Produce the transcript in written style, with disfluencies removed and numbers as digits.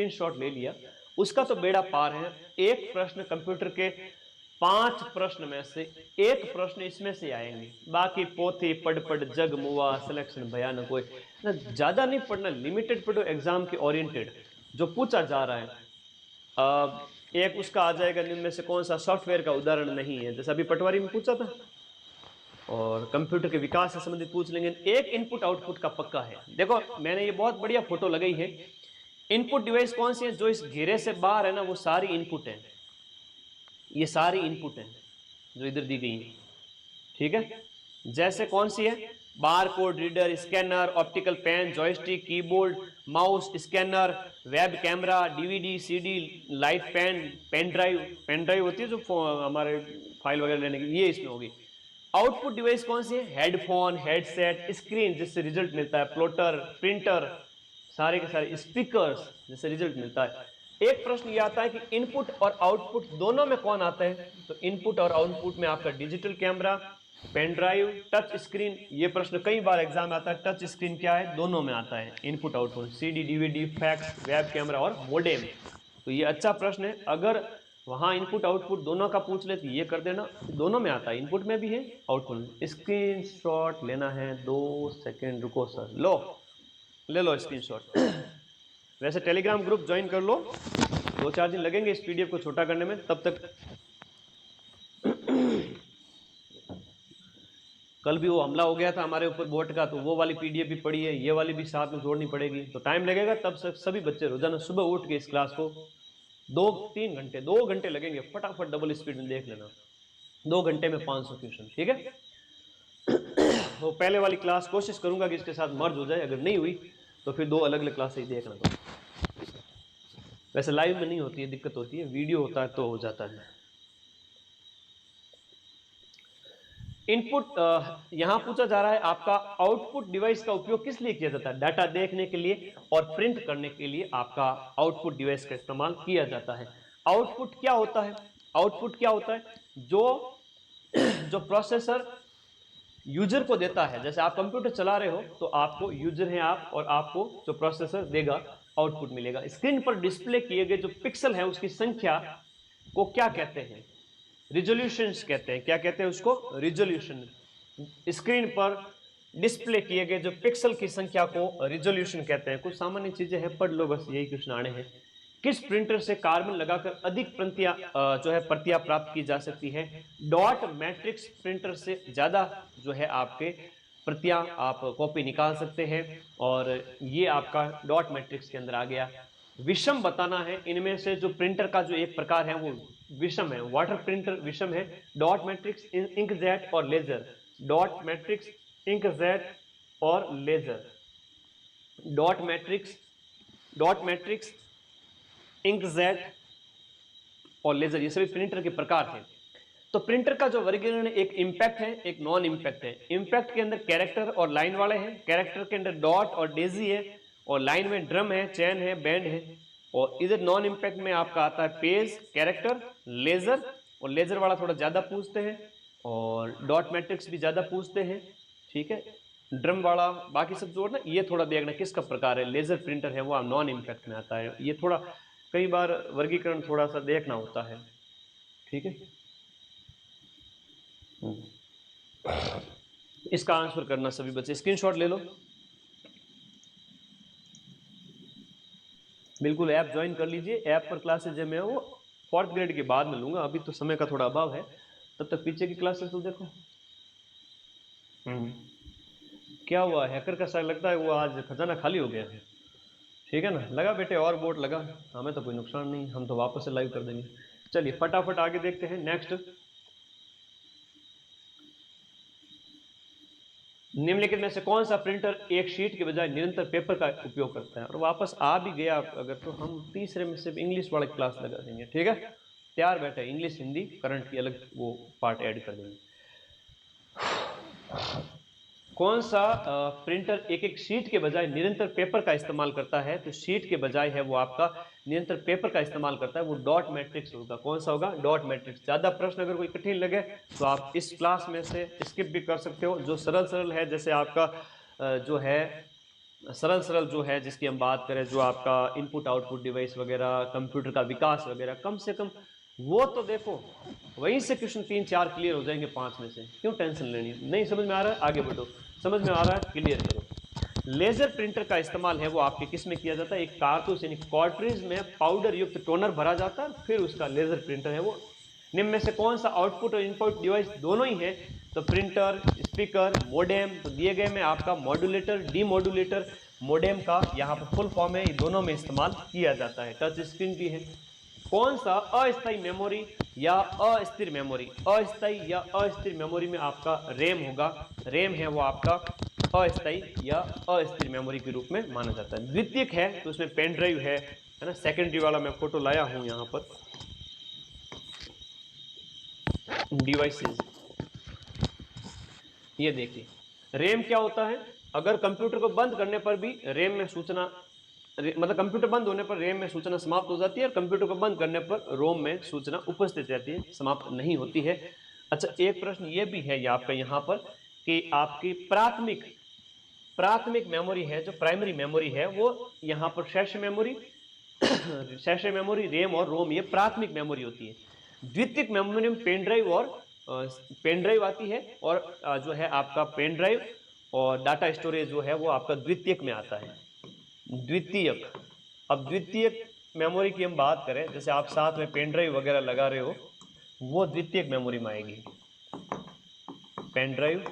Screenshot ले लिया, उसका तो बेड़ा पार है। एक प्रश्न कंप्यूटर के 5 प्रश्न में से एक प्रश्न इसमें से आएंगे, बाकी पोथी पढ़ पढ़ जग मुआ, सिलेक्शन भयानक कोई ना, ज्यादा नहीं पढ़ना, लिमिटेड पढ़ो एग्जाम के ओरिएंटेड जो पूछा जा रहा है। एक उसका आ जाएगा निम्न में से कौन सा सॉफ्टवेयर का उदाहरण नहीं है, जैसे अभी पटवारी में पूछा था, और कंप्यूटर के विकास से संबंधित पूछ लेंगे। एक इनपुट आउटपुट का पक्का है। देखो मैंने ये बहुत बढ़िया फोटो लगाई है। इनपुट डिवाइस कौन सी है, जो इस घेरे से बाहर है ना, वो सारी इनपुट है, ये सारी इनपुट है जो इधर दी गई है, ठीक है। जैसे कौन सी है, bar code reader, scanner, optical pen, joystick, keyboard, mouse, scanner, web camera, DVD, CD, light pen, pen drive होती है जो हमारे फाइल वगैरह लेने की, ये इसमें होगी। आउटपुट डिवाइस कौन सी है, हेडफोन, हेडसेट, स्क्रीन जिससे रिजल्ट मिलता है, प्लॉटर, प्रिंटर, सारे के सारे स्पीकर्स जिससे रिजल्ट मिलता है। एक प्रश्न ये आता है कि इनपुट और आउटपुट दोनों में कौन आता है, तो इनपुट और आउटपुट में आपका digital camera, pen drive, touch screen. ये प्रश्न कई बार एग्जाम में आता है, टच स्क्रीन क्या है, दोनों में आता है input output, CD, DVD, fax, web camera और मोडेम। तो ये अच्छा प्रश्न है, अगर वहां इनपुट आउटपुट दोनों का पूछ ले तो ये कर देना, दोनों में आता है, इनपुट में भी है आउटपुट में। स्क्रीनशॉट लेना है, 2 सेकंड रुको सर, लो ले लो स्क्रीनशॉट। वैसे टेलीग्राम ग्रुप ज्वाइन कर लो, 2-4 दिन लगेंगे इस पीडीएफ को छोटा करने में, तब तक कल भी वो हमला हो गया था हमारे ऊपर बोट का, तो वो वाली पीडीएफ भी पड़ी है, ये वाली भी साथ में जोड़नी पड़ेगी, तो टाइम लगेगा। तब सभी बच्चे रोजाना सुबह उठ के इस क्लास को 2-3 घंटे 2 घंटे लगेंगे, फटाफट डबल स्पीड में देख लेना, 2 घंटे में 500 क्वेश्चन, ठीक है। तो पहले वाली क्लास कोशिश करूंगा कि इसके साथ मर्ज हो जाए, अगर नहीं हुई तो फिर 2 अलग अलग क्लास ही देखना। तो वैसे लाइव में नहीं होती है, दिक्कत होती है, वीडियो होता है तो हो जाता है। इनपुट यहां पूछा जा रहा है आपका आउटपुट डिवाइस का उपयोग किस लिए किया जाता है, डाटा देखने के लिए और प्रिंट करने के लिए आपका आउटपुट डिवाइस का इस्तेमाल किया जाता है। आउटपुट क्या होता है, आउटपुट क्या होता है, जो प्रोसेसर यूजर को देता है। जैसे आप कंप्यूटर चला रहे हो तो आपको यूजर हैं आप, और आपको जो प्रोसेसर देगा आउटपुट मिलेगा। स्क्रीन पर डिस्प्ले किए गए जो पिक्सल है उसकी संख्या को क्या कहते हैं, रिजोल्यूशन कहते हैं। क्या कहते हैं उसको, रिजोल्यूशन। स्क्रीन पर डिस्प्ले किए गए जो पिक्सल की संख्या को रिजोल्यूशन कहते हैं। कुछ सामान्य चीजें हैं, पढ़ लो बस, यही क्वेश्चन आने हैं। किस प्रिंटर से कार्बन लगाकर अधिक प्रतियां प्राप्त की जा सकती है, डॉट मैट्रिक्स प्रिंटर से ज्यादा जो है आपके प्रतियां आप कॉपी निकाल सकते हैं, और ये आपका डॉट मैट्रिक्स के अंदर आ गया। विषम बताना है, इनमें से जो प्रिंटर का जो एक प्रकार है वो विषम है, वाटर प्रिंटर विषम है, डॉट मैट्रिक्स, इंकजेट और लेजर। डॉट मैट्रिक्स, इंकजेट और लेजर, डॉट मैट्रिक्स, इंकजेट और लेजर, ये सभी प्रिंटर के प्रकार हैं। तो प्रिंटर का जो वर्गीकरण है, एक इंपैक्ट है, एक नॉन इंपैक्ट है। इंपैक्ट के अंदर कैरेक्टर और लाइन वाले हैं, कैरेक्टर के अंदर डॉट और डेजी है, और लाइन में ड्रम है, चैन है, बैंड है। और इधर नॉन इंपैक्ट में आपका आता है पेज, कैरेक्टर, लेजर, और लेजर वाला थोड़ा ज्यादा पूछते हैं, और डॉट मैट्रिक्स भी ज्यादा पूछते हैं, ठीक है। ड्रम वाला बाकी सब जोड़ना, ये थोड़ा देखना किसका प्रकार है। लेजर प्रिंटर है वो नॉन इंपैक्ट में आता है, ये थोड़ा कई बार वर्गीकरण थोड़ा सा देखना होता है, ठीक है। इसका आंसर करना सभी बच्चे, स्क्रीनशॉट ले लो। बिल्कुल ऐप ज्वाइन कर लीजिए। ऐप पर क्लासेज जो मैं वो 4th ग्रेड के बाद में लूंगा, अभी तो समय का थोड़ा अभाव है, तब तक पीछे की क्लासेस तो देखो। क्या हुआ, हैकर का शायद लगता है वो आज खजाना खाली हो गया है, ठीक है ना। लगा बेटे और बोट लगा, हमें तो कोई नुकसान नहीं, हम तो वापस से लाइव कर देंगे। चलिए फटाफट आगे देखते हैं। नेक्स्ट, निम्नलिखित में से कौन सा प्रिंटर एक शीट के बजाय निरंतर पेपर का उपयोग करता है, और वापस आ भी गया अगर तो हम तीसरे में सिर्फ इंग्लिश वाला क्लास लगा देंगे, ठीक है। तैयार बैठे, इंग्लिश हिंदी करंट की अलग वो पार्ट ऐड कर देंगे। कौन सा प्रिंटर एक एक शीट के बजाय निरंतर पेपर का इस्तेमाल करता है, तो शीट के बजाय है वो आपका निरंतर पेपर का इस्तेमाल करता है, वो डॉट मैट्रिक्स होगा। कौन सा होगा, डॉट मैट्रिक्स। ज्यादा प्रश्न अगर कोई कठिन लगे तो आप इस क्लास में से स्किप भी कर सकते हो, जो सरल है, जैसे आपका जो है सरल सरल जो है जिसकी हम बात करें, जो आपका इनपुट आउटपुट डिवाइस वगैरह, कंप्यूटर का विकास वगैरह, कम से कम वो तो देखो, वहीं से क्वेश्चन 3-4 क्लियर हो जाएंगे 5 में से, क्यों टेंशन लेनी। नहीं समझ में आ रहा है आगे बढ़ो, समझ में आ रहा है क्लियर करो। लेजर प्रिंटर का इस्तेमाल है वो आपके किस में किया जाता है, एक कारतूस यानी कार्ट्रिज में पाउडर युक्त टोनर भरा जाता है, फिर उसका लेजर प्रिंटर है वो। निम्न में से कौन सा आउटपुट और इनपुट डिवाइस दोनों ही है, तो प्रिंटर, स्पीकर, मोडेम, तो दिए गए में आपका मॉड्यूलेटर, डीमॉड्यूलेटर, मोडेम का यहाँ पर फुल फॉर्म है, दोनों में इस्तेमाल किया जाता है। टच स्क्रीन भी है। कौन सा अस्थायी मेमोरी या अस्थिर मेमोरी, अस्थायी या अस्थिर मेमोरी में आपका रैम होगा, रैम है वो आपका अस्थायी या अस्थिर मेमोरी के रूप में माना जाता है। द्वितीयक है तो उसमें पेन ड्राइव है ना, सेकेंडरी वाला मैं फोटो लाया हूं यहाँ पर, डिवाइसेस, ये देखिए। रैम क्या होता है, अगर कंप्यूटर को बंद करने पर भी रैम में सूचना, मतलब कंप्यूटर बंद होने पर रैम में सूचना समाप्त हो जाती है, और कंप्यूटर को बंद करने पर रोम में सूचना उपस्थित रहती है, समाप्त नहीं होती है। अच्छा, एक प्रश्न ये भी है आपका यहाँ पर कि आपकी प्राथमिक मेमोरी है, जो प्राइमरी मेमोरी है वो यहाँ पर शेष मेमोरी शेष मेमोरी, रैम और रोम, ये प्राथमिक मेमोरी होती है। द्वितीयक मेमोरी में पेन ड्राइव और पेन ड्राइव आती है, और जो है आपका पेन ड्राइव और डाटा स्टोरेज जो है वो आपका द्वितीयक में आता है, द्वितीयक। अब द्वितीयक मेमोरी की हम बात करें, जैसे आप साथ में पेन ड्राइव वगैरह लगा रहे हो, वो द्वितीयक मेमोरी में आएगी, पेन ड्राइव